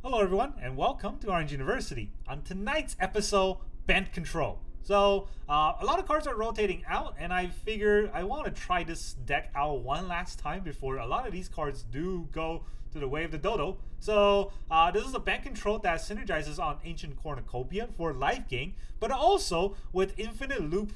Hello everyone and welcome to Orange University. On tonight's episode, Bant Control. So a lot of cards are rotating out and I figure I want to try this deck out one last time before a lot of these cards do go to the way of the dodo. So this is a Bant Control that synergizes on Ancient Cornucopia for life gain, but also with infinite loop,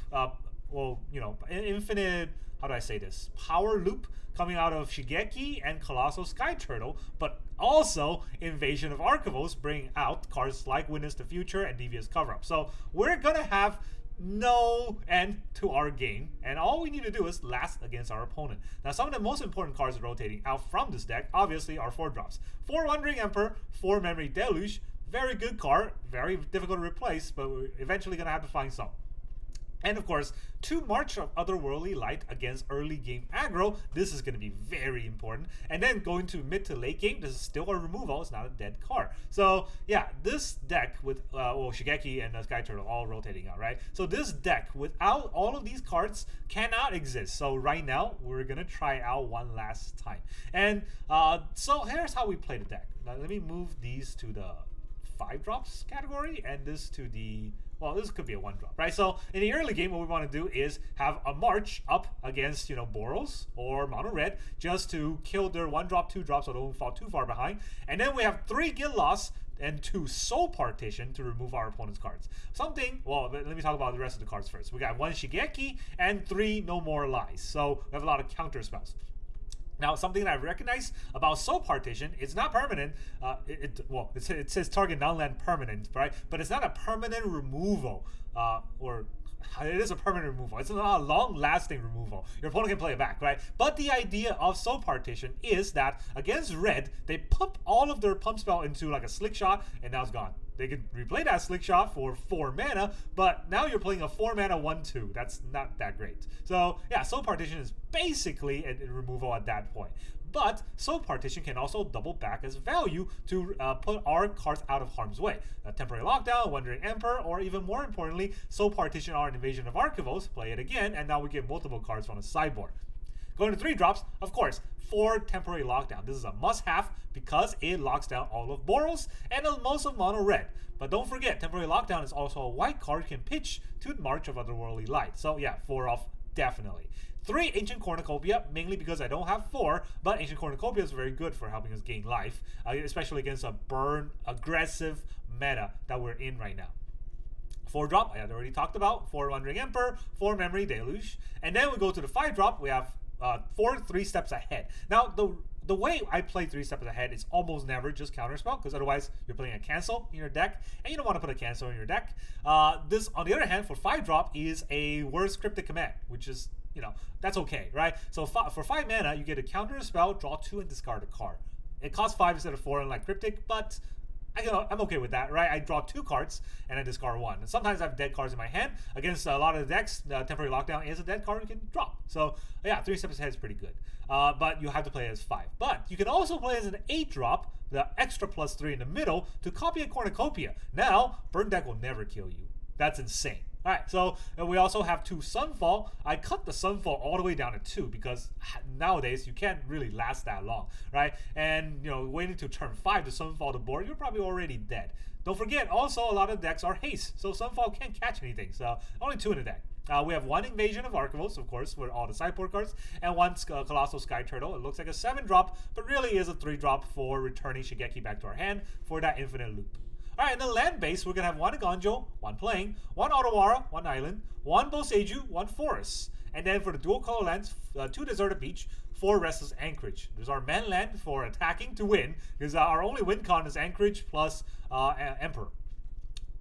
infinite, how do I say this? Power loop coming out of Shigeki and Colossal Skyturtle, but also Invasion of Arcavios, bringing out cards like Witness the Future and Devious Cover-Up. So we're gonna have no end to our game, and all we need to do is last against our opponent. Now, some of the most important cards rotating out from this deck, obviously, are 4-drops. 4 Wandering Emperor, 4 Memory Deluge, very good card, very difficult to replace, but we're eventually gonna have to find some. And of course, 2 March of Otherworldly Light against early game aggro. This is going to be very important. And then going to mid to late game, this is still a removal. It's not a dead card. So yeah, this deck with Shigeki and Skyturtle all rotating out, right? So this deck without all of these cards cannot exist. So right now, we're going to try out one last time. And so here's how we play the deck. Now let me move these to the 5-drops category and this to the... well, this could be a 1-drop, right? So in the early game, what we want to do is have a march up against, Boros or Mono Red just to kill their 1-drop, 2-drop so they don't fall too far behind. And then we have 3 Guild Loss and 2 Soul Partition to remove our opponent's cards. Let me talk about the rest of the cards first. We got 1 Shigeki and 3 No More Lies. So we have a lot of counter spells. Now, something that I recognize about Soul Partition, it's not permanent. It says target non-land permanent, right? But it's not a permanent removal, it is a permanent removal. It's not a long-lasting removal. Your opponent can play it back, right? But the idea of Soul Partition is that against red, they pump all of their pump spell into like a Slick Shot, and now it's gone. They can replay that Slick Shot for 4 mana, but now you're playing a 4 mana 1/2. That's not that great. So yeah, Soul Partition is basically a removal at that point. But Soul Partition can also double back as value to put our cards out of harm's way. Temporary Lockdown, Wandering Emperor, or even more importantly, Soul Partition our Invasion of Arcavios, play it again, and now we get multiple cards from the sideboard. Going to 3-drops, of course, 4 Temporary Lockdown. This is a must-have because it locks down all of Boros and most of Mono Red. But don't forget, Temporary Lockdown is also a white card you can pitch to March of Otherworldly Light. So yeah, 4 off, definitely. 3 Ancient Cornucopia, mainly because I don't have 4, but Ancient Cornucopia is very good for helping us gain life, especially against a burn, aggressive meta that we're in right now. 4-drop, I had already talked about, 4 Wandering Emperor, 4 Memory Deluge, and then we go to the 5-drop, we have 4 3 steps ahead. Now, the way I play 3 steps ahead is almost never just counterspell, because otherwise you're playing a cancel in your deck, and you don't want to put a cancel in your deck. This, on the other hand, for 5-drop is a Worst Cryptic Command, which is, that's okay, right? So for 5 mana, you get a counter spell, draw 2, and discard a card. It costs 5 instead of 4 unlike Cryptic, but I'm okay with that, right? I draw 2 cards and I discard 1. And sometimes I have dead cards in my hand. Against a lot of the decks, Temporary Lockdown is a dead card you can drop. So yeah, 3 steps ahead is pretty good. But you have to play it as 5. But you can also play as an 8-drop, the extra +3 in the middle to copy a Cornucopia. Now, Burn Deck will never kill you. That's insane. Alright, so we also have 2 Sunfall. I cut the Sunfall all the way down to 2 because nowadays you can't really last that long, right? And, waiting to turn 5 to Sunfall the board, you're probably already dead. Don't forget, also a lot of decks are haste, so Sunfall can't catch anything, so only 2 in the deck. We have 1 Invasion of Arcavios, of course, with all the sideboard cards, and 1 Colossal Skyturtle. It looks like a 7-drop, but really is a 3-drop for returning Shigeki back to our hand for that infinite loop. Alright, in the land base, we're going to have 1 Eiganjo, 1 Plain, 1 Ottawa, 1 Island, 1 Boseiju, 1 Forest. And then for the dual color lands, 2 Deserted Beach, 4 Restless Anchorage. There's our main land for attacking to win, because our only win con is Anchorage plus Emperor.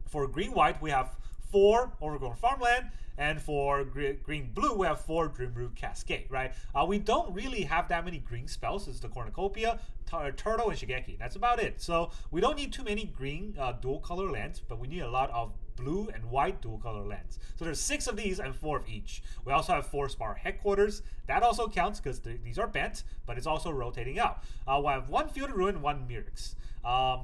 For green-white, we have 4 Overgrown Farmland, and for green-blue, we have 4 Dreamroot Cascade, right? We don't really have that many green spells. It's the Cornucopia, Turtle, and Shigeki. That's about it. So we don't need too many green dual color lands, but we need a lot of blue and white dual color lands. So there's 6 of these and 4 of each. We also have 4 Spar Headquarters. That also counts because these are bent, but it's also rotating out. We'll have 1 Field of Ruin, 1 Mirrex.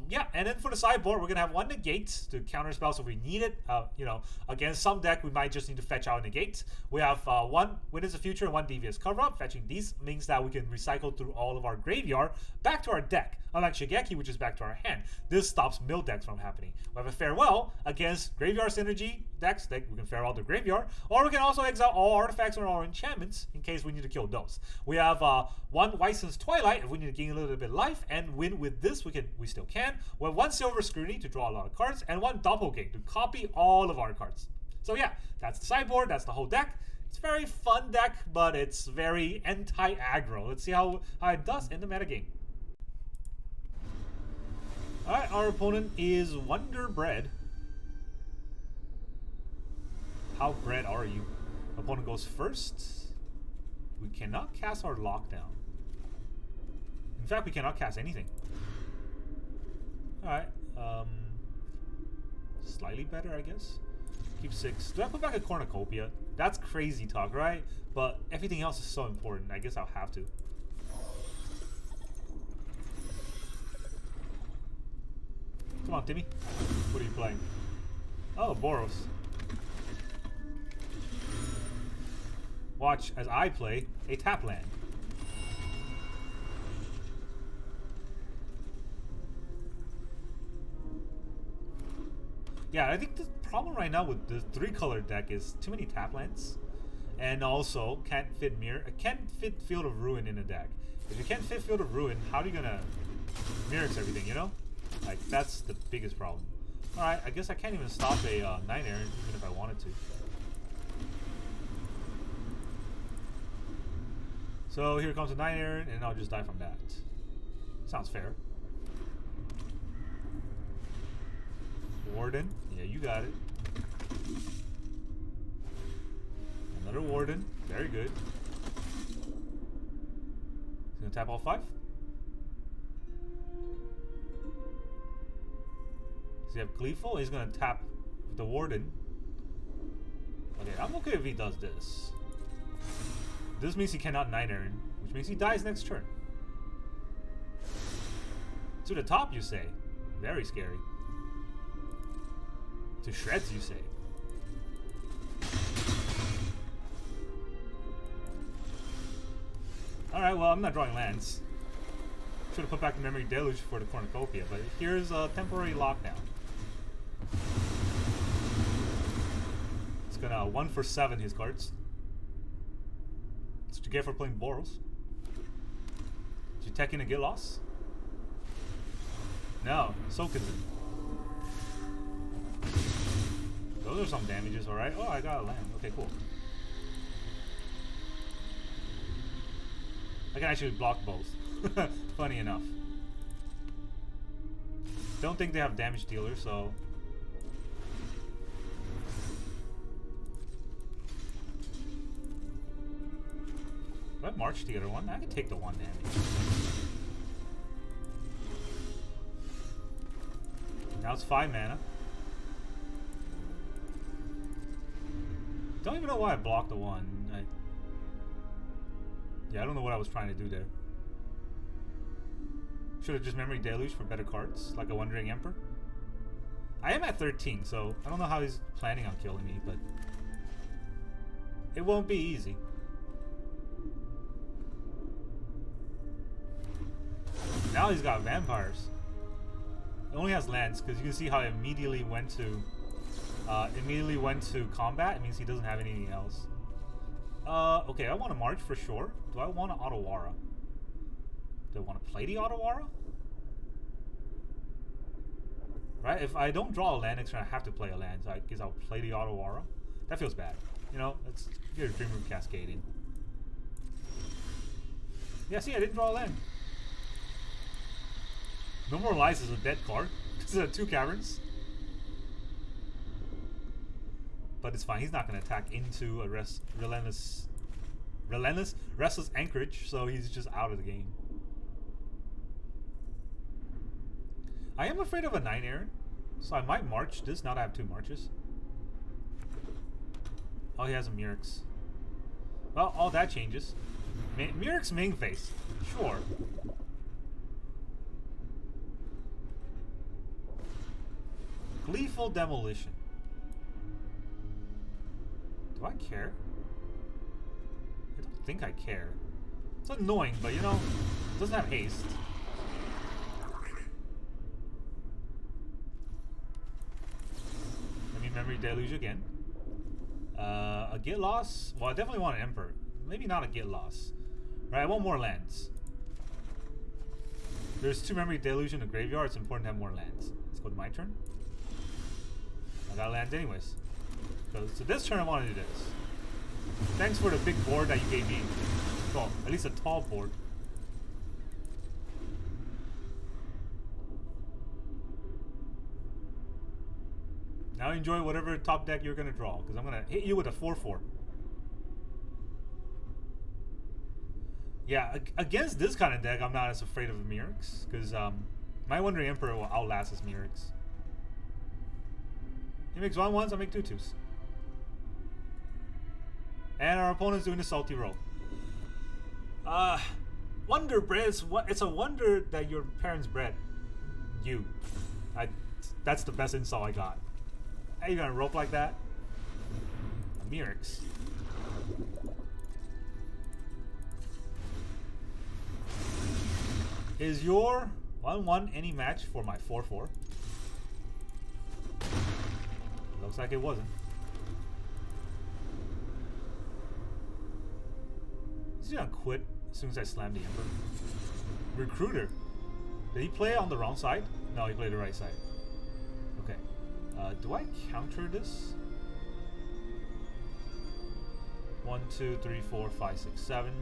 Yeah, and then for the sideboard, we're gonna have 1 Negate to counter spells if we need it. You know, against some deck, we might just need to fetch out a Negate. We have 1 Witness the Future and 1 Devious Cover-Up. Fetching these means that we can recycle through all of our graveyard back to our deck. Unlike Shigeki, which is back to our hand. This stops mill decks from happening. We have a Farewell against Graveyard Synergy decks. We can farewell the graveyard, or we can also exile all artifacts or all enchantments in case we need to kill those. We have 1 Whitesun's Twilight if we need to gain a little bit of life, and win with this we still can. We have 1 Silver Scrutiny to draw a lot of cards, and 1 Doppelganger to copy all of our cards. So yeah, that's the sideboard, that's the whole deck. It's a very fun deck, but it's very anti-aggro. Let's see how it does in the metagame. Alright, our opponent is Wonderbread. How bred are you? Opponent goes first. We cannot cast our lockdown. In fact, we cannot cast anything. Alright, slightly better, I guess. Keep 6. Do I put back a Cornucopia? That's crazy talk, right? But everything else is so important. I guess I'll have to. Come on, Timmy. What are you playing? Oh, Boros. Watch as I play a tap land. Yeah, I think the problem right now with the 3-color deck is too many tap lands. And also, can't fit can't fit Field of Ruin in a deck. If you can't fit Field of Ruin, how are you gonna Mirrex everything, you know? Like, that's the biggest problem. Alright, I guess I can't even stop a 9-Aaron, even if I wanted to. So here comes a 9-Aaron, and I'll just die from that. Sounds fair. Warden, yeah, you got it. Another Warden, very good. He's gonna tap all 5. Does he have Gleeful? He's gonna tap the Warden. Okay, I'm okay if he does this. This means he cannot 9-Aaron, which means he dies next turn. To the top, you say. Very scary. To shreds, you say. Alright, well, I'm not drawing lands. Should have put back the Memory Deluge for the Cornucopia, but here's a temporary lockdown. It's gonna 1 for 7 his cards. That's what you get for playing Boros. Did you tech in and get lost? No, Sokinson. Those are some damages, alright. Oh, I got a land. Okay, cool. I can actually block both. Funny enough. Don't think they have damage dealer, so... Do I march the other one? I can take the 1 damage. Now it's 5 mana. Don't even know why I blocked the 1. Yeah, I don't know what I was trying to do there. Should have just Memory Deluge for better cards, like a Wandering Emperor. I am at 13, so I don't know how he's planning on killing me, but it won't be easy. Now he's got vampires. It only has lands, because you can see how it immediately went to combat. It means he doesn't have anything else. Okay, I want to march for sure. Do I want to Otawara? Do I want to play the Otawara? Right? If I don't draw a land next turn, I have to play a land. So I guess I'll play the Otawara. That feels bad. You know, let's get a Dreamroot Cascade in. Yeah, see, I didn't draw a land. No More Lies is a dead card. This is 2 caverns. But it's fine. He's not going to attack into a Restless Anchorage, so he's just out of the game. I am afraid of a 9-Aaron, so I might march this now that I have 2 marches. Oh, he has a Mirix. Well, all that changes. Mirix main phase. Sure. Gleeful Demolition. Do I care? I don't think I care. It's annoying, but you know, it doesn't have haste. Let me Memory Deluge again. A get loss? Well, I definitely want an Emperor. Maybe not a get loss. Right, I want more lands. There's 2 Memory Deluge in the graveyard. It's important to have more lands. Let's go to my turn. I got lands anyways. So this turn I want to do this. Thanks for the big board that you gave me. Well, at least a tall board. Now enjoy whatever top deck you're going to draw, because I'm going to hit you with a 4/4. Yeah, against this kind of deck, I'm not as afraid of a Mirix, because my Wandering Emperor will outlast his Mirix. He makes 1/1s, I make 2/2s. And our opponent's doing a salty roll. Wonder bread, it's a wonder that your parents bred you. That's the best insult I got. How you gonna rope like that? A Mirix. Is your 1/1 any match for my 4/4? Looks like it wasn't. Is he gonna quit as soon as I slam the Emperor? Recruiter. Did he play on the wrong side? No, he played the right side. Okay. Do I counter this? 1, 2, 3, 4, 5, 6, 7.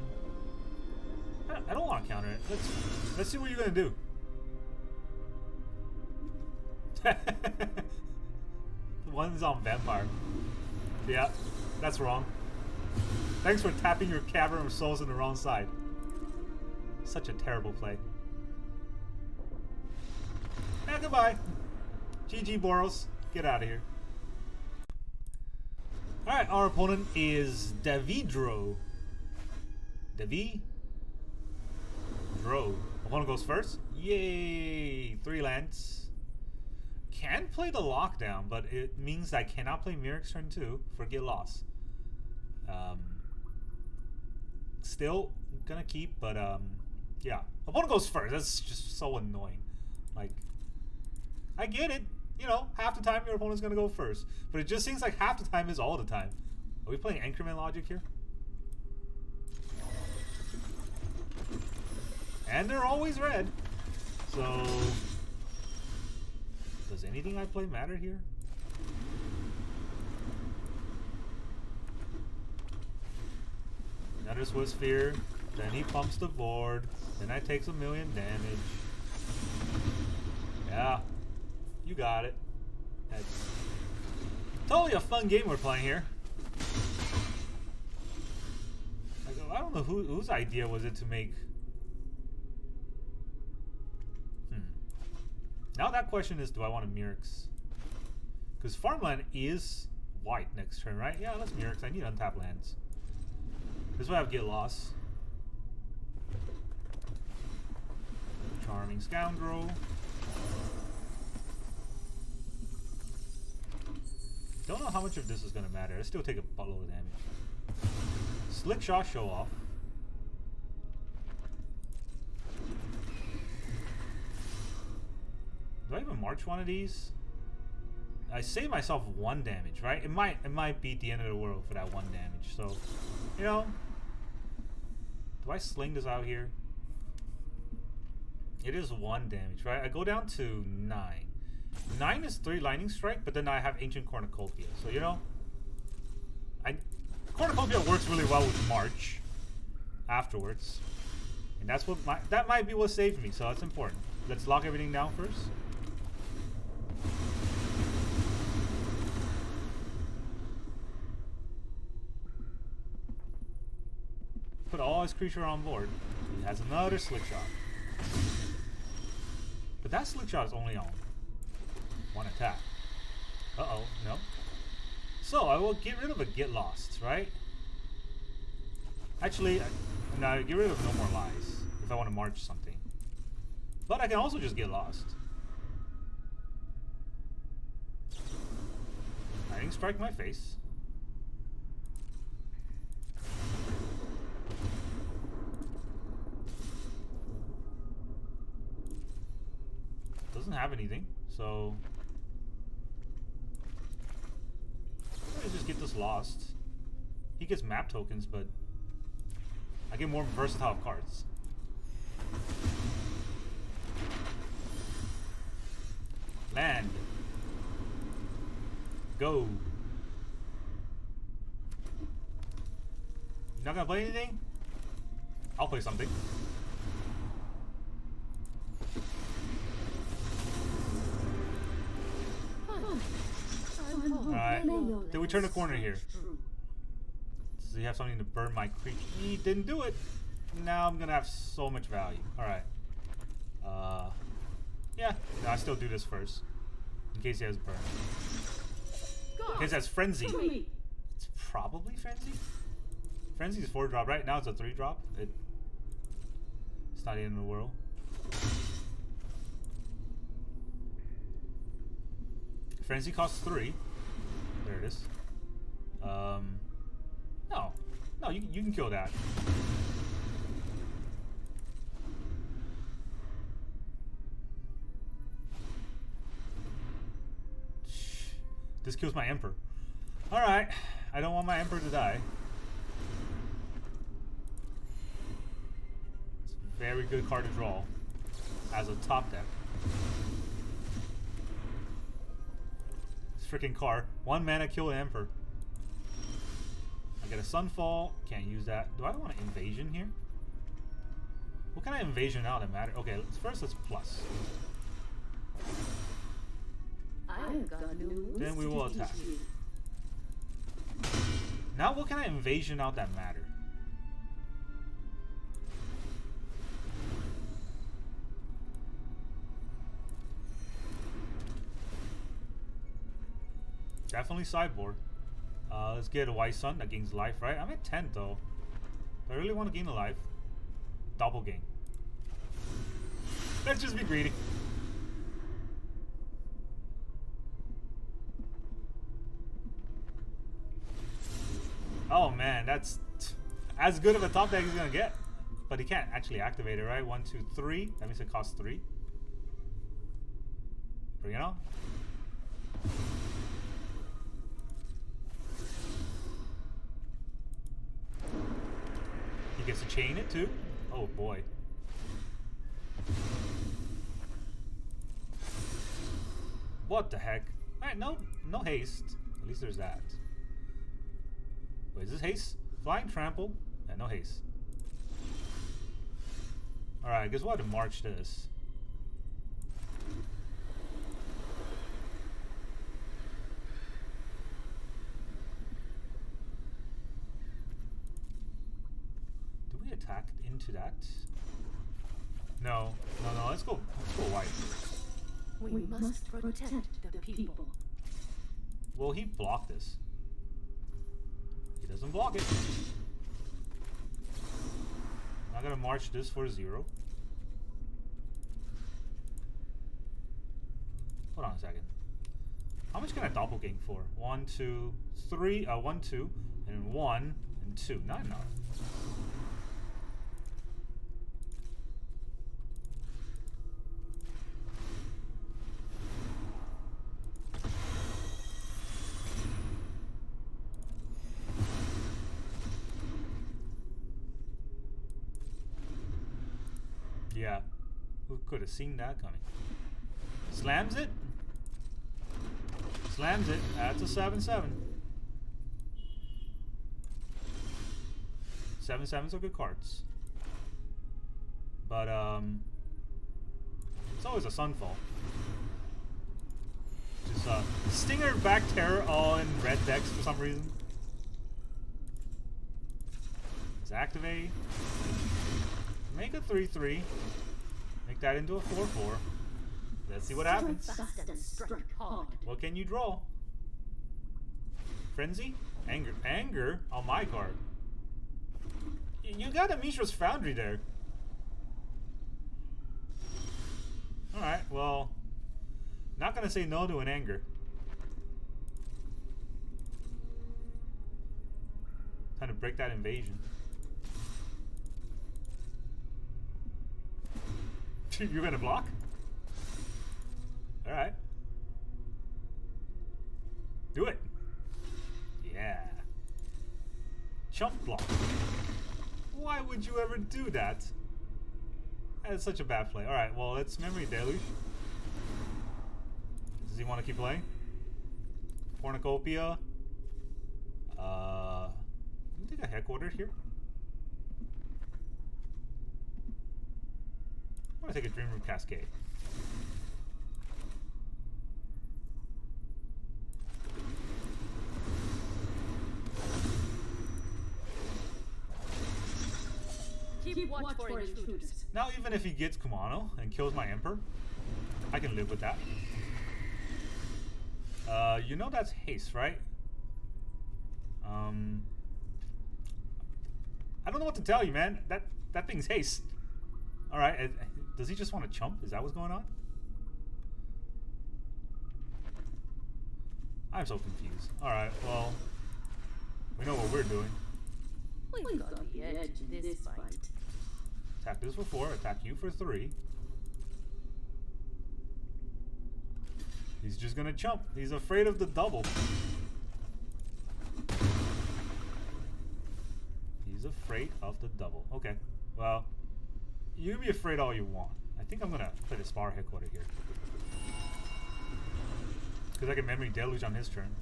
I don't want to counter it. Let's see what you're gonna do. One's on Vampire. Yeah, that's wrong. Thanks for tapping your Cavern of Souls in the wrong side. Such a terrible play. Goodbye. GG Boros. Get out of here. Alright, our opponent is Davidro. Davidro. Opponent goes first. Yay! 3 lands. Can play the lockdown, but it means I cannot play Mirix turn 2 for get lost. Still gonna keep, but yeah. Opponent goes first. That's just so annoying. Like, I get it. You know, half the time your opponent's gonna go first, but it just seems like half the time is all the time. Are we playing Anchorman logic here? And they're always red. So, does anything I play matter here? Another Swiss Sphere. Then he pumps the board. Then I take some 1,000,000 damage. Yeah. You got it. That's totally a fun game we're playing here. I don't know whose idea was it to make... Now that question is, do I want a Mirix? Because farmland is white next turn, right? Yeah, let's Mirix. I need untapped lands. This is why I have get lost. Charming Scoundrel. Don't know how much of this is going to matter. I still take a buttload of damage. Slick Shot Show Off. Do I even march one of these? I save myself 1 damage, right? It might beat the end of the world for that 1 damage. So, you know, do I sling this out here? It is 1 damage, right? I go down to 9. 9 is 3 Lightning Strike, but then I have Ancient Cornucopia. So, you know, Cornucopia works really well with March afterwards. And that's what that might be what saved me, so that's important. Let's lock everything down first. Put all his creature on board. He has another Slick Shot. But that Slick Shot is only on 1 attack. Uh-oh, no. So I will get rid of a Get Lost, right? Actually, no, get rid of No More Lies if I want to march something. But I can also just get lost. Lightning Strike my face. Doesn't have anything, so let's just get this lost. He gets map tokens, but I get more versatile cards. Land. Go. You're not gonna play anything? I'll play something. Alright. Did we turn the corner here? Does he have something to burn my creature? He didn't do it. Now I'm gonna have so much value. Alright. Yeah. No, I still do this first. In case he has burn. In case he has frenzy. It's probably frenzy. Frenzy is 4-drop, right? Now it's a 3-drop. It's not the end of the world. Frenzy costs 3. There it is. No, you can kill that. This kills my Emperor. Alright, I don't want my Emperor to die. It's a very good card to draw as a top deck. Freaking card. 1 mana, kill an Emperor. I get a Sunfall. Can't use that. Do I want an Invasion here? What kind of Invasion now that matter? Okay, first let's plus. Then we will attack. Now what kind of Invasion out that matter? Definitely sideboard. Let's get a White Sun that gains life, right? I'm at 10 though. Do I really want to gain a life? Double gain. Let's just be greedy. Oh man, that's as good of a top deck he's gonna get. But he can't actually activate it, right? 1, 2, 3. That means it costs 3. Bring it on. He gets to chain it too. Oh boy. What the heck? Alright, no haste. At least there's that. Wait, is this haste? Flying trample? Yeah, no haste. Alright, I guess we'll have to march this. Attack into that? No. Let's go white. We must protect the people. Will he block this? He doesn't block it. I'm gonna march this for 0. Hold on a second. How much can I doppelgang for? 1, 2, 3. 1, 2, and 1 and 2. Not enough. Yeah, who could have seen that coming? Slams it. Slams it. That's a 7/7. 7/7s are good cards, but it's always a Sunfall. Just Stinger back Terror all in red decks for some reason. Let's activate. Make a 3/3. Make that into a 4/4. Let's see what happens. What can you draw? Frenzy? Anger on my card. You got a Mishra's Foundry there. Alright, well, not gonna say no to an anger. Time to break that invasion. You're gonna block? Alright. Do it. Yeah. Chump block. Why would you ever do that? That's such a bad play. Alright, well, let's Memory Deluge. Does he want to keep playing? Cornucopia. Let me take a headquarters here. I want to take a Dreamroot Cascade. Keep watch for intruders. Now, even if he gets Kumano and kills my Emperor, I can live with that. You know that's haste, right? I don't know what to tell you, man. That thing's haste. All right. Does he just want to chump? Is that what's going on? I'm so confused. All right. Well, we know what we're doing. We've got the edge in this fight. Attack this for 4. Attack you for 3. He's just gonna chump. He's afraid of the double. He's afraid of the double. Okay. Well, you can be afraid all you want. I think I'm gonna play the Spar headquarter here. Because I can Memory Deluge on his turn.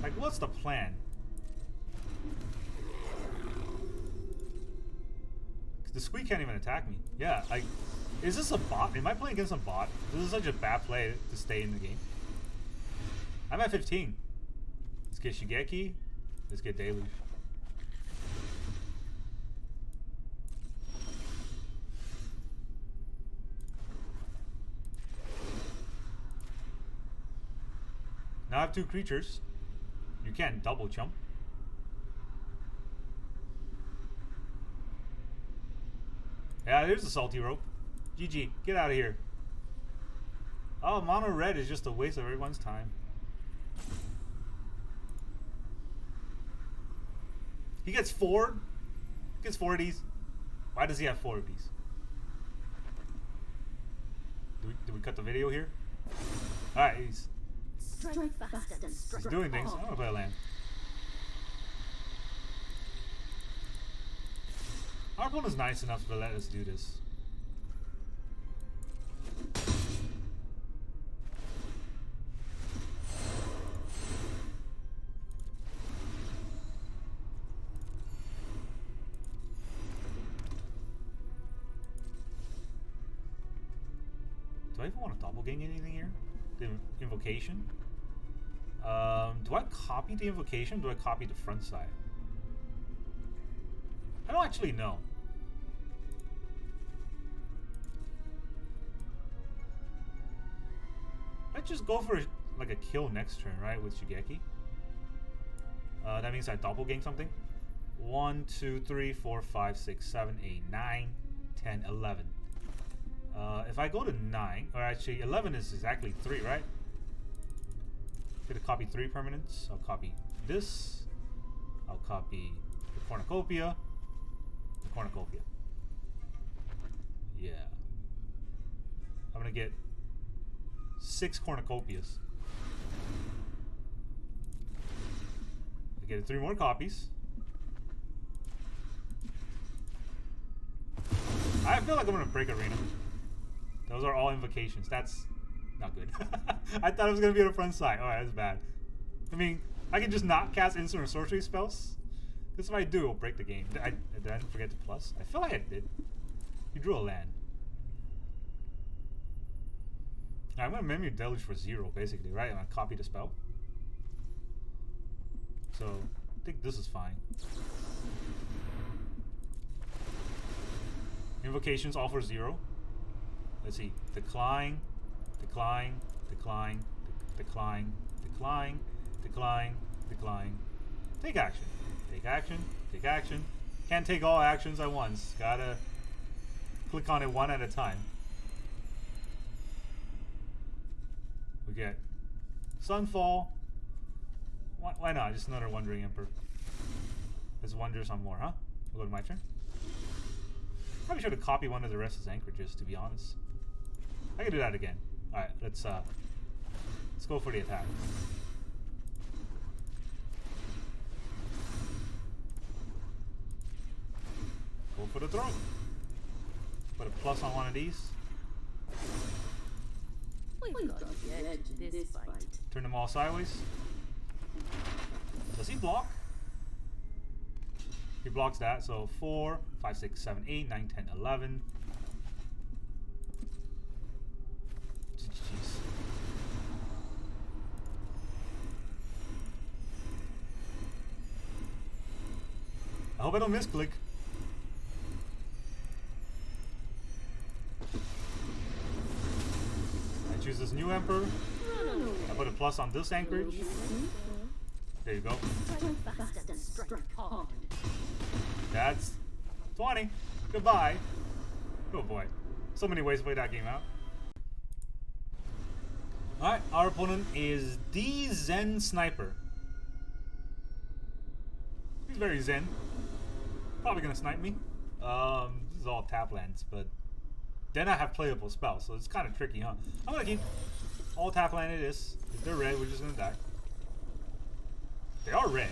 Like, what's the plan? The Squeak can't even attack me. Yeah, is this a bot? Am I playing against a bot? This is such a bad play to stay in the game. I'm at 15. Let's get Shigeki. Let's get Deluge. Now I have 2 creatures. You can't double jump. Yeah, there's the salty rope. GG, get out of here. Oh, mono red is just a waste of everyone's time. He gets 4. He gets 4 of these. Why does he have 4 of these? Do we cut the video here? Alright, he's doing things. I'm gonna play a land. Our opponent's nice enough to let us do this. Do I even want to doppelgang anything here? The Invocation? Do I copy the Invocation or do I copy the front side? I don't actually know. Let's just go for like a kill next turn, right, with Shigeki. That means I doppelgang something. 1, 2, 3, 4, 5, 6, 7, 8, 9, 10, 11. If I go to 9, or actually 11 is exactly 3, right? Gonna copy 3 permanents. I'll copy this. I'll copy the Cornucopia. Cornucopia. Yeah. I'm gonna get 6 Cornucopias. I get 3 more copies. I feel like I'm gonna break Arena. Those are all invocations. That's not good. I thought it was gonna be on the front side. Alright, that's bad. I mean, I can just not cast instant or sorcery spells. Because if I do, it'll break the game. Did I forget to plus? I feel like I did. You drew a land. I'm going to Memory Deluge for 0, basically, right? I'm going to copy the spell. So, I think this is fine. Invocations all for 0. Let's see. Decline, decline, decline, decline, decline, decline, Decline. Take action. Take action. Take action. Can't take all actions at once. Gotta click on it one at a time. We get Sunfall. Why not? Just another Wandering Emperor. Let's wonder some more, huh? We'll go to my turn. Probably should have copied one of the Restless Anchorages, to be honest. I can do that again. Alright, let's go for the attack. Go for the throw. Put a plus on one of these. We got the edge in this fight. Turn them all sideways. Does he block? He blocks that, so 4, 5, 6, 7, 8, 9, 10, 11. Jeez. I hope I don't misclick. I choose this new Emperor. I put a plus on this anchorage. There you go. That's 20. Goodbye. Oh boy. So many ways to play that game out. Alright, our opponent is the Zen Sniper. He's very zen. Probably gonna snipe me. This is all tap lands, but then I have playable spells, so it's kind of tricky, huh? I'm gonna keep all tap land it is. If they're red, we're just gonna die. They are red.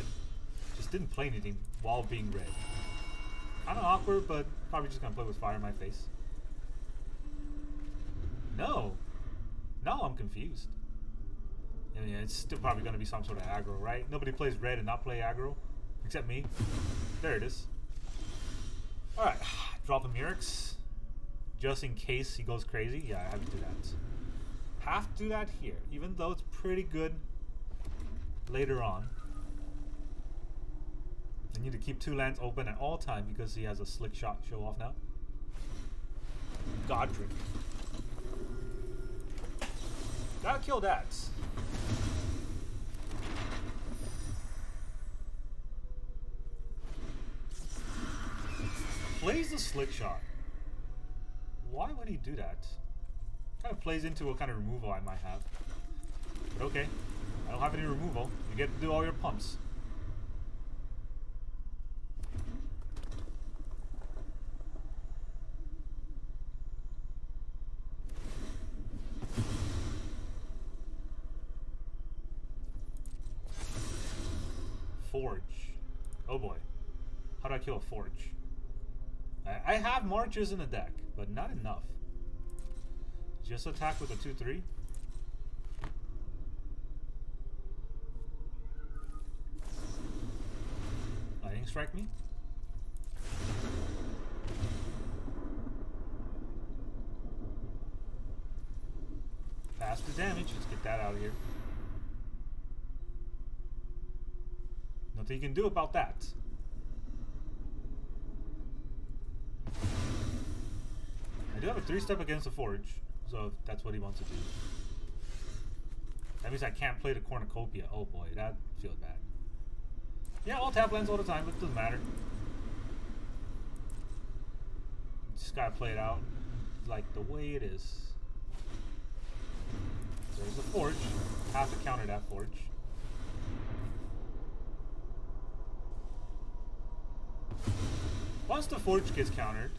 Just didn't play anything while being red. Kind of awkward, but probably just gonna play with fire in my face. No. No, I'm confused. I mean, it's still probably gonna be some sort of aggro, right? Nobody plays red and not play aggro. Except me. There it is. Alright. Drop a Murex. Just in case he goes crazy. Yeah, I have to do that. Have to do that here. Even though it's pretty good later on. I need to keep 2 lands open at all time because he has a slick shot show off now. Godric. Gotta kill that. Plays the slick shot. Why would he do that? Kind of plays into what kind of removal I might have. But okay. I don't have any removal. You get to do all your pumps. Forge. Oh boy. How do I kill a Forge? I have marches in the deck, but not enough. Just attack with a 2-3. Lightning strike me. Pass the damage. Let's get that out of here. Nothing you can do about that. I do have a 3-step against the Forge, so if that's what he wants to do. That means I can't play the Cornucopia. Oh boy, that feels bad. Yeah, all tap lands all the time, but it doesn't matter. Just gotta play it out like the way it is. There's the Forge. Have to counter that Forge. Once the Forge gets countered,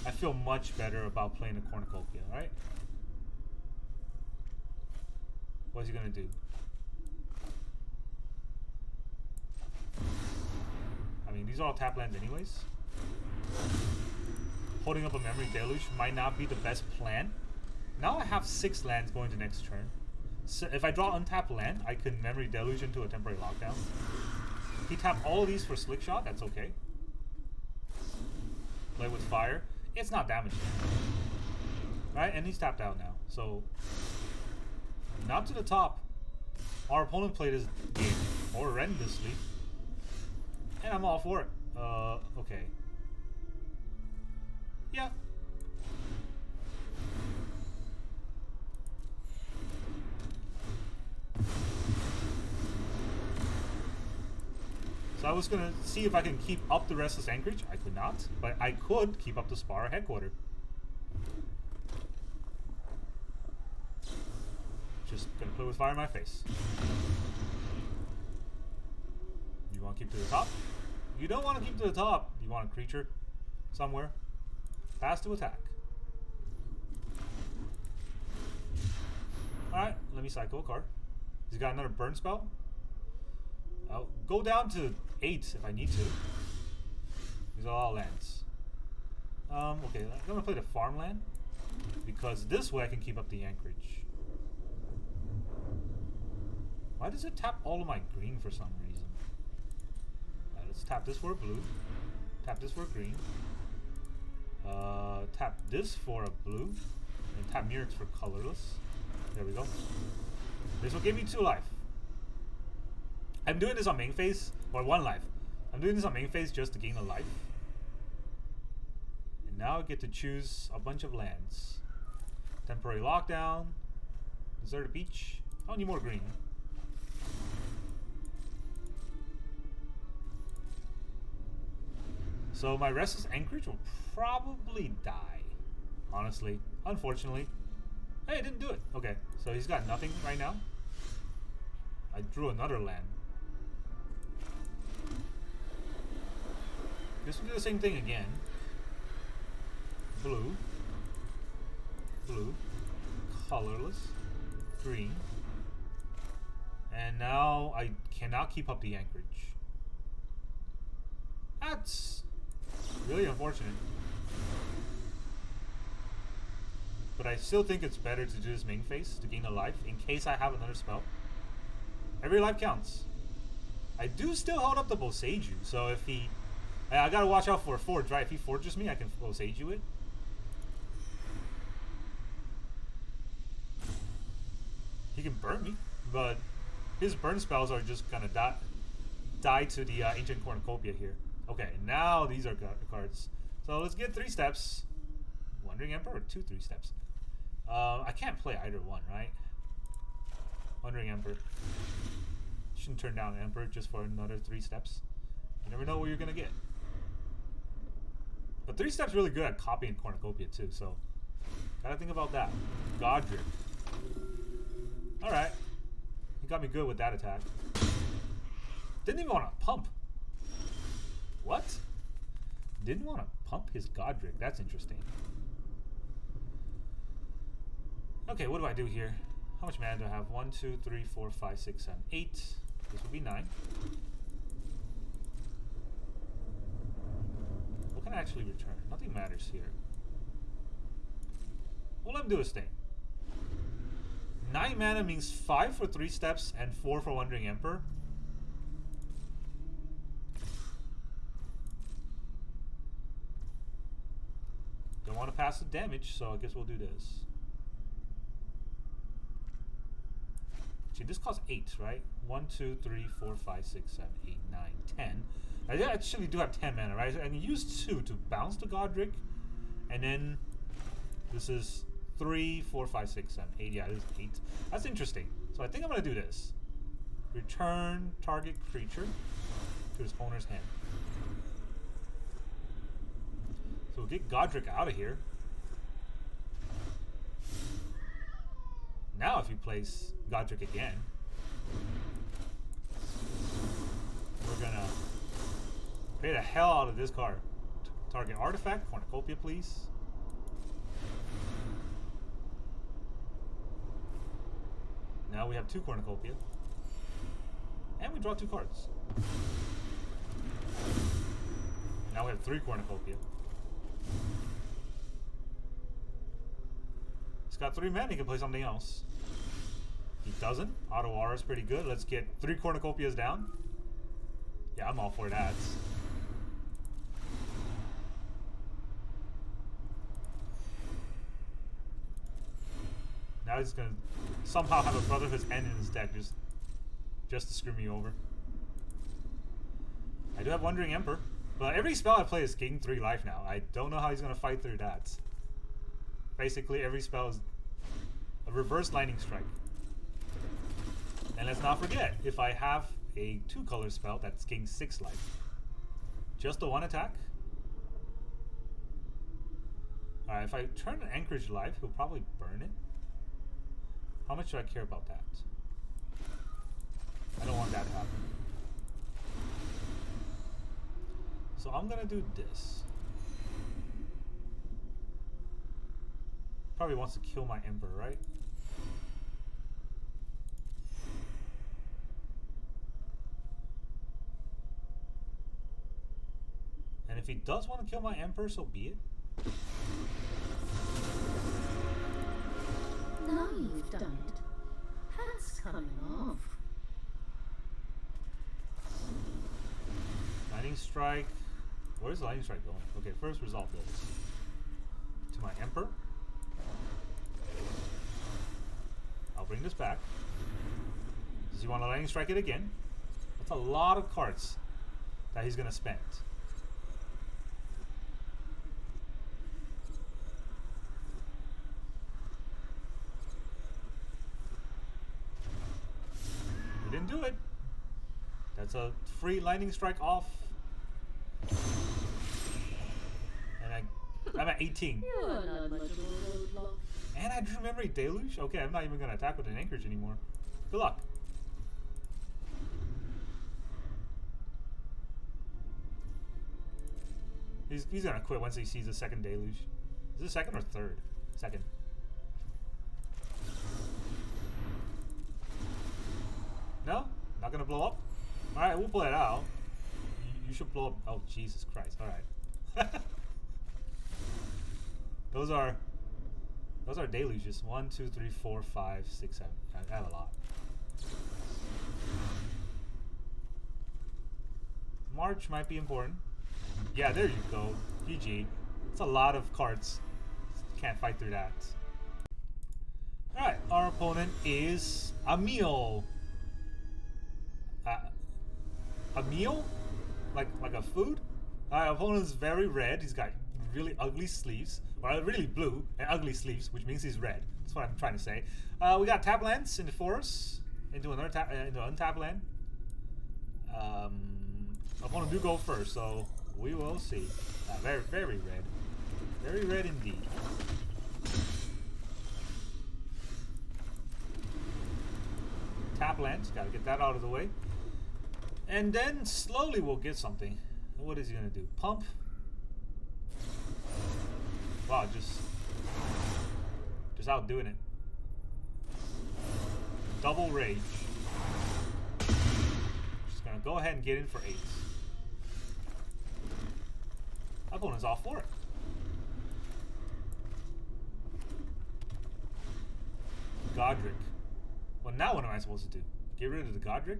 I feel much better about playing the Cornucopia, right? What's he gonna do? I mean, these are all tap lands anyways. Holding up a Memory Deluge might not be the best plan. Now I have 6 lands going to next turn. So if I draw untapped land, I can Memory Deluge into a temporary lockdown. If he tapped all of these for Slick Shot, that's okay. Play with fire. It's not damaging. Right? And he's tapped out now. So, not to the top. Our opponent played his game horrendously. And I'm all for it. Okay. Yeah. So I was gonna see if I can keep up the Restless Anchorage. I could not, but I could keep up the Spar Headquarter. Just gonna play with fire in my face. You want to keep to the top? You don't want to keep to the top. You want a creature somewhere. Pass to attack. Alright, let me cycle a card. He's got another burn spell. I'll go down to 8 if I need to. These are all lands. Okay, I'm gonna play the farmland because this way I can keep up the anchorage. Why does it tap all of my green for some reason? Let's tap this for a blue. Tap this for a green. Tap this for a blue. And tap Mirrors for colorless. There we go. This will give me 2 life. I'm doing this on main phase, or 1 life. I'm doing this on main phase just to gain a life. And now I get to choose a bunch of lands. Temporary Lockdown. Deserted Beach. I don't need more green. So my Restless Anchorage will probably die. Honestly. Unfortunately. Hey, I didn't do it. Okay, so he's got nothing right now. I drew another land. Just do the same thing again. Blue. Blue. Colorless. Green. And now I cannot keep up the anchorage. That's really unfortunate. But I still think it's better to do this main phase to gain a life in case I have another spell. Every life counts. I do still hold up the Boseiju, so if he... I gotta watch out for a forge, right? If he forges me, I can Boseiju it. He can burn me, but his burn spells are just gonna die to the Ancient Cornucopia here. Okay, now these are cards. So let's get 3 steps. Wandering Emperor or 2 3 steps? I can't play either one, right? Wandering Emperor. Shouldn't turn down Emperor just for another 3 steps. You never know what you're gonna get. But 3 steps really good at copying Cornucopia too, so gotta think about that. Godric. Alright. He got me good with that attack. Didn't even want to pump. What? Didn't want to pump his Godric. That's interesting. Okay, what do I do here? How much mana do I have? 1, 2, 3, 4, 5, 6, 7, 8. This would be 9. What can I actually return? Nothing matters here. Well, let him do his thing. 9 mana means 5 for 3 steps and 4 for Wandering Emperor. Don't want to pass the damage, so I guess we'll do this. See, this costs 8, right? 1, 2, 3, 4, 5, 6, 7, 8, 9, 10. I actually do have 10 mana, right? I can use 2 to bounce the Godric. And then this is 3, 4, 5, 6, 7, 8. Yeah, this is 8. That's interesting. So I think I'm going to do this. Return target creature to its owner's hand. So we'll get Godric out of here. Now if you place Godric again, we're gonna pay the hell out of this card. Target artifact, Cornucopia please. Now we have 2 Cornucopia. And we draw 2 cards. Now we have 3 Cornucopia. He's got 3 mana, he can play something else. He doesn't. Auto Aura is pretty good. Let's get 3 Cornucopias down. Yeah, I'm all for that. Now he's gonna somehow have a Brotherhood's End in his deck just to screw me over. I do have Wandering Emperor, but every spell I play is gaining 3 life now. I don't know how he's gonna fight through that. Basically, every spell is a reverse lightning strike. And let's not forget, if a 2-color spell that's gains 6 life. Just the 1 attack. Alright, if I turn an Anchorage life, he'll probably burn it. How much do I care about that? I don't want that to happen. So I'm gonna do this. Probably wants to kill my Emperor, right? And if he does want to kill my Emperor, so be it. Now you've done it. Hat's coming off. Lightning Strike. Where's the Lightning Strike going? Okay, first resolve this. To my Emperor. I'll bring this back. Does he want to Lightning Strike it again? That's a lot of cards that he's going to spend. He didn't do it. That's a free Lightning Strike off. And I'm at 18. You're not much of a roadblock. And I drew Memory Deluge? Okay, I'm not even going to attack with an Anchorage anymore. Good luck. He's going to quit once he sees the second Deluge. Is it second or third? Second. No? Not going to blow up? Alright, we'll play it out. You should blow up. Oh, Jesus Christ. Alright. Those are deluges. 1, 2, 3, 4, 5, 6, 7. I have a lot. March might be important. Yeah, there you go. GG. It's a lot of cards. Can't fight through that. Alright, our opponent is a meal. A meal? Like a food? Our opponent is very red. He's got really ugly sleeves. Well, really blue and ugly sleeves, which means he's red. That's what I'm trying to say. We got tap lands in the forest into another into untap land. Opponent do go first, so we will see. Very, very red. Very red indeed. Tap lands, gotta get that out of the way. And then slowly we'll get something. What is he gonna do? Pump? Wow, just outdoing it. Double rage. Just gonna go ahead and get in for 8. My opponent's all for it. Godric. Well, now what am I supposed to do? Get rid of the Godric?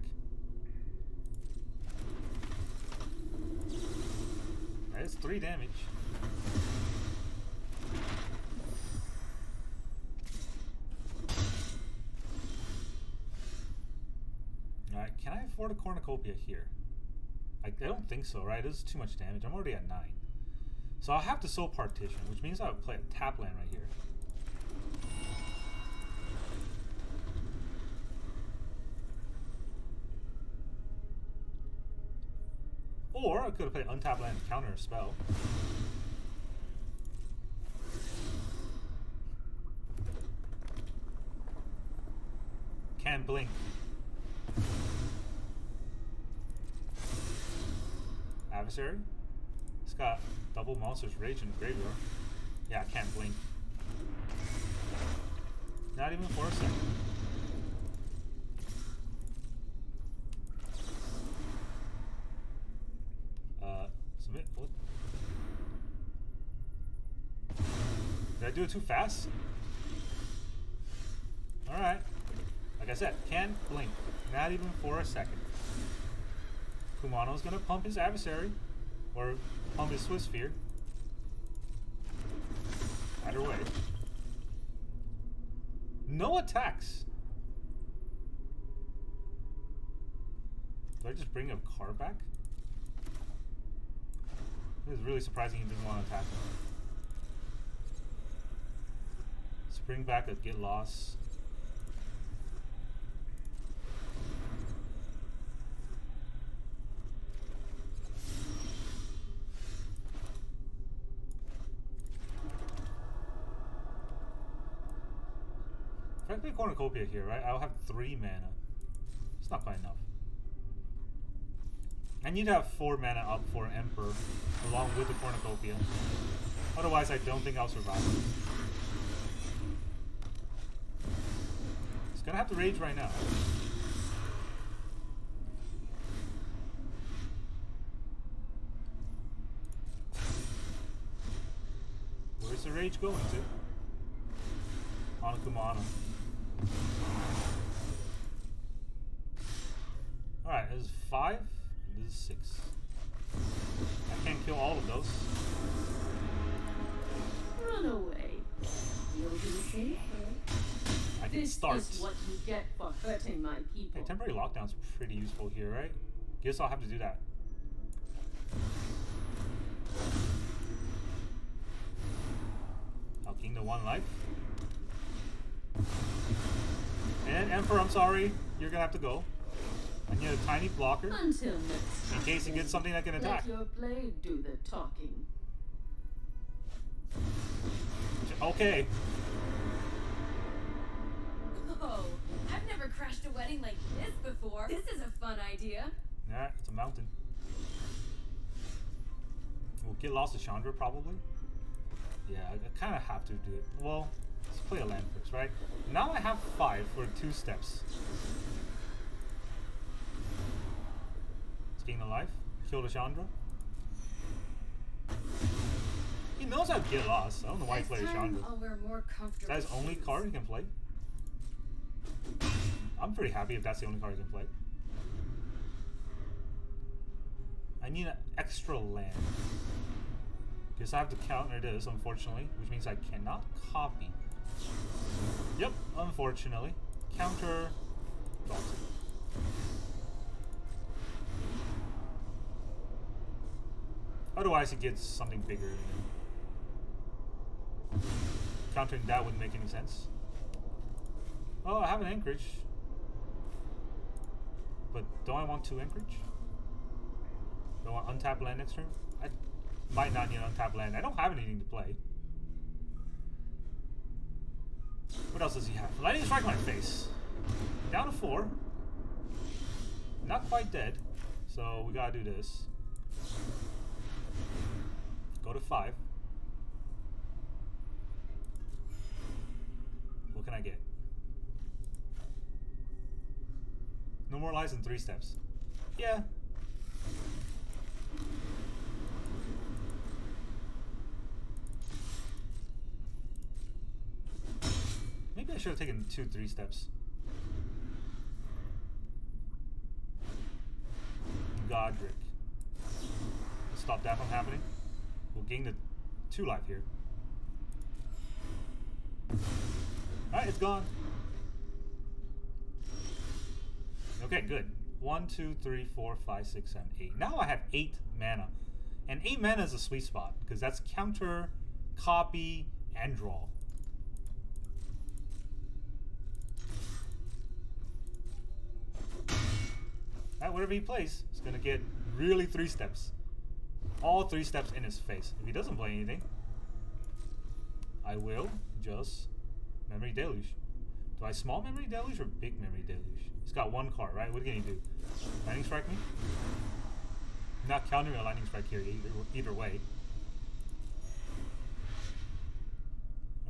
That's 3 damage. Alright, can I afford a Cornucopia here? I don't think so, right? This is too much damage. I'm already at 9. So I'll have to Soul Partition, which means I'll play a tap land right here. Or I could have played untap land to counter a spell. Can't blink. Adversary? It's got double Monster's Rage in the graveyard. Yeah, I can't blink. Not even for a second. Submit. What? Did I do it too fast? Alright. Like I said, can't blink. Not even for a second. Kumano's gonna pump his adversary. Or pump his Swiss Sphere. Either way. No attacks. Do I just bring a card back? It is really surprising he doesn't want to attack. Let's bring back a Get Lost. If I play Cornucopia here, right, I'll have 3 mana. It's not quite enough. I need to have 4 mana up for Emperor, along with the Cornucopia. Otherwise, I don't think I'll survive. It's gonna have to rage right now. Where's the rage going to? On Kumano. Alright, this is 5, and this is 6. I can't kill all of those. Run away. You'll be safer. I can start. This is what you get for hurting my people. Hey, temporary lockdown's pretty useful here, right? Guess I'll have to do that. I'll king the 1 life. And Emperor, I'm sorry. You're gonna have to go. I need a tiny blocker. Until next time. In case he gets something that can attack. Let your blade do the talking. Okay. Oh, I've never crashed a wedding like this before. This is a fun idea. Yeah, it's a mountain. We'll get lost to Chandra probably. Yeah, I kind of have to do it. Well, let's play a land first, right? Now I have 5 for 2 steps. Let's gain a life. Kill the Chandra. He knows how to get lost. I don't know why he plays Chandra. I'll wear more comfortable Is that his only shoes. card he can play? I'm pretty happy if that's the only card he can play. I need an extra land. Guess I have to counter this, unfortunately, which means I cannot copy. Yep, unfortunately. Counter. Draw 2. Otherwise, he gets something bigger. Countering that wouldn't make any sense. Oh, I have an Anchorage. But don't I want 2 Anchorage? Do I want untapped land next turn? I might not need an untapped land. I don't have anything to play. What else does he have? Lightning Strike my face. Down to 4. Not quite dead. So we gotta do this. Go to 5. What can I get? No more lives in 3 steps. Yeah. Maybe I should have taken 2 3 steps. Godric. Stop that from happening. We'll gain the 2 life here. Alright, it's gone. Okay, good. 1, 2, 3, 4, 5, 6, 7, 8. Now I have 8 mana. And 8 mana is a sweet spot, because that's counter, copy, and draw. Alright, whatever he plays, is going to get really 3 steps. All 3 steps in his face. If he doesn't play anything, I will just Memory Deluge. Do I small Memory Deluge or big Memory Deluge? He's got 1 card, right? What can he do? Lightning Strike me? Not countering a Lightning Strike here either way.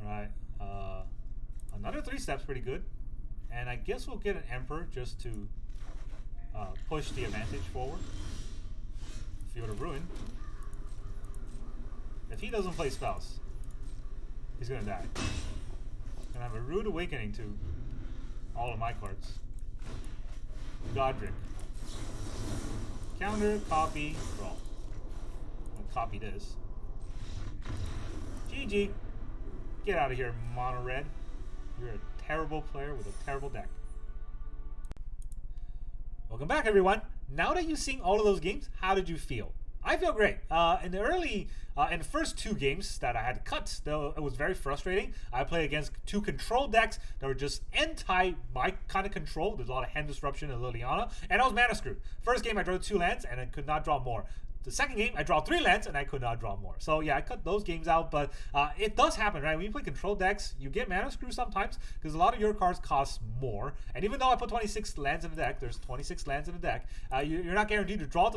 Alright. Another 3 steps, pretty good. And I guess we'll get an Emperor just to push the advantage forward. Field of Ruin. If he doesn't play spells, he's gonna die. Gonna have a Rude Awakening to all of my cards. Godric. Counter, copy, draw. I'll copy this. GG. Get out of here, mono red. You're a terrible player with a terrible deck. Welcome back, everyone. Now that you've seen all of those games, how did you feel? I feel great. In the first 2 games that I had to cut, though, it was very frustrating. I played against 2 control decks that were just anti my kind of control. There's a lot of hand disruption and Liliana, and I was mana screwed. First game, I drew 2 lands, and I could not draw more. the second game, I draw 3 lands and I could not draw more. So yeah, I cut those games out, but it does happen, right? When you play control decks, you get mana screw sometimes because a lot of your cards cost more. And even though I put 26 lands in the deck, there's 26 lands in the deck, you're not guaranteed to draw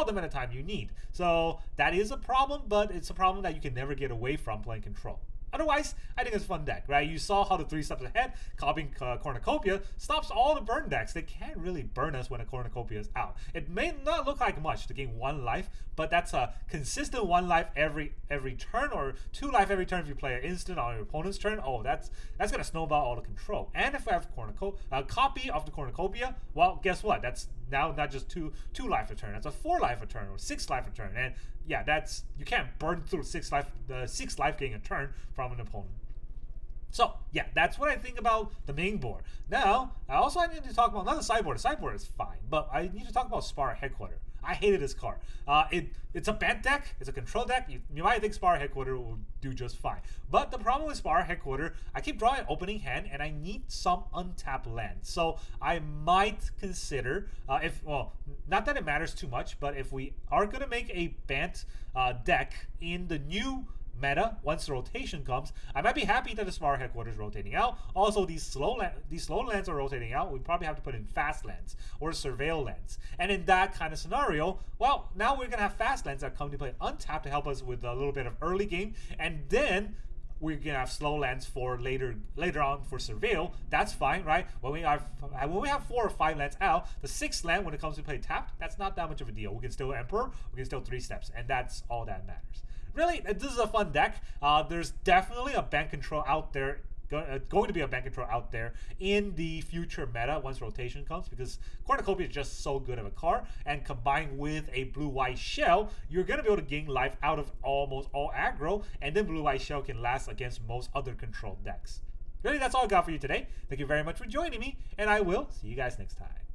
them at a time you need. So that is a problem, but it's a problem that you can never get away from playing control. Otherwise, I think it's a fun deck, right? You saw how the 3 steps ahead, copying Cornucopia, stops all the burn decks. They can't really burn us when a Cornucopia is out. It may not look like much to gain 1 life, but that's a consistent 1 life every turn, or 2 life every turn if you play an instant on your opponent's turn. Oh, that's going to snowball all the control. And if I have a copy of the Cornucopia, well, guess what? That's now not just 2 life a turn. That's a 4 life a turn or 6 life a turn. And yeah, that's, you can't burn through 6 life getting a turn from an opponent. So yeah, that's what I think about the main board. Now, I need to talk about not the sideboard. The sideboard is fine, but I need to talk about Spar Headquarter. I hated this card. It's a Bant deck. It's a control deck. You might think Spar Headquarter will do just fine. But the problem with Spar Headquarter, I keep drawing an opening hand, and I need some untapped land. So I might consider, not that it matters too much, but if we are going to make a Bant deck in the new meta, once the rotation comes, I might be happy that the Spar Headquarters is rotating out. Also, these slow lands are rotating out. We probably have to put in fast lands or surveil lands. And in that kind of scenario, well, now we're gonna have fast lands that come to play untapped to help us with a little bit of early game, and then we're gonna have slow lands for later on for surveil. That's fine, right? When we have 4 or 5 lands out, the 6th land when it comes to play tapped, that's not that much of a deal. We can still Emperor, we can still 3 steps, and that's all that matters. Really, this is a fun deck. There's definitely a Bant Control out there, going to be a Bant Control out there in the future meta once rotation comes, because Cornucopia is just so good of a card, and combined with a blue-white shell, you're going to be able to gain life out of almost all aggro, and then blue-white shell can last against most other control decks. Really, that's all I got for you today. Thank you very much for joining me, and I will see you guys next time.